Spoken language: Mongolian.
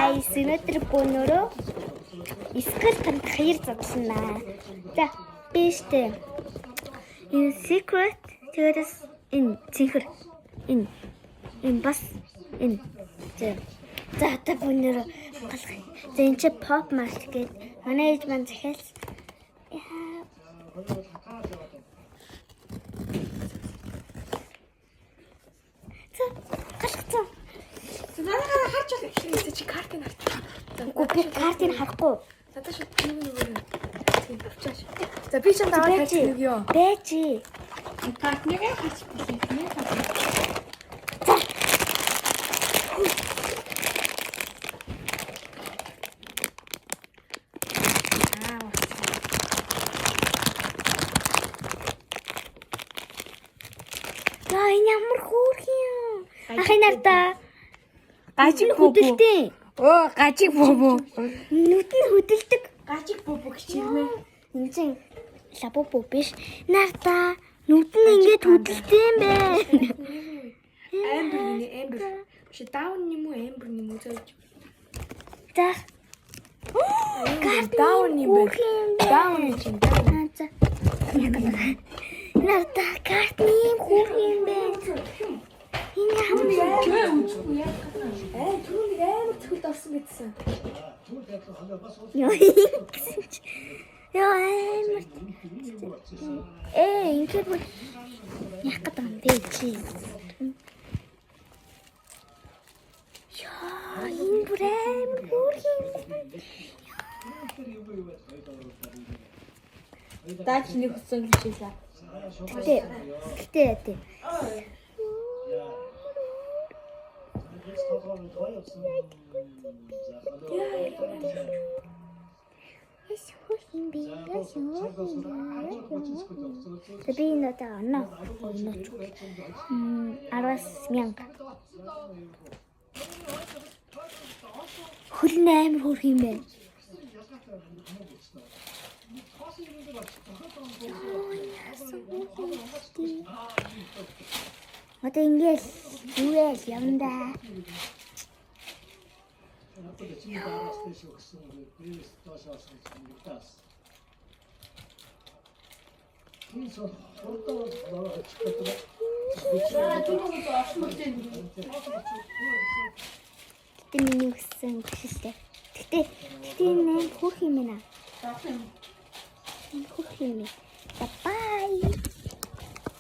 guys, өнөөдөр бөөнөрөө скрипт хаяр задлана. За, би штэ. Энэ secret тэгээс энэ цэнхэр энэ бас энэ за та бөөнөрөө галах. За энэ чи pop mark гэдэг. Манай ээж маань захиал. За, галахцаа. Надад харж байгаа чи картыг харж. Би картыг харахгүй. Надад шууд тийм авчаач. За би ч даваад харж нэг ёо. Бэж. Картыг харж билээ. Яа, энэ ямар хөөрх юм. Ахын нарта. Гажиг хөдөлтэй. Оо, гажиг бобо. Нүд нь хөдөлдөг. Гажиг бобо хичээлмээ. Энэ чинь лабобо биш. Нарта. Нүд нь ингэж хөдөлтэй юм байна. Амбер. Чи даун юм уу, амбер юм уу зөөж. За. Даун юм бэ. Даун юм. За. Нарта карт юм хөөрх юм байна. Энэ ямар түүнийг амар цогт орсон гэдсэн. Яа амар. Ингээд яг гэдэг юм бэ чи. Яа, энэ бүр амар хөөрх юм. Даач нэг хүссэн хичээлээ. Гэтэ. Би энэ таана. Арвас мянга. Хөл амар хөөрх юм байна. Одоо ингээл юуэл явна. Гэтэ миний өссөн гүшилтэй. Гэтэ энэ хөөрх юм байна. Энэ хөөрх юм. Bye.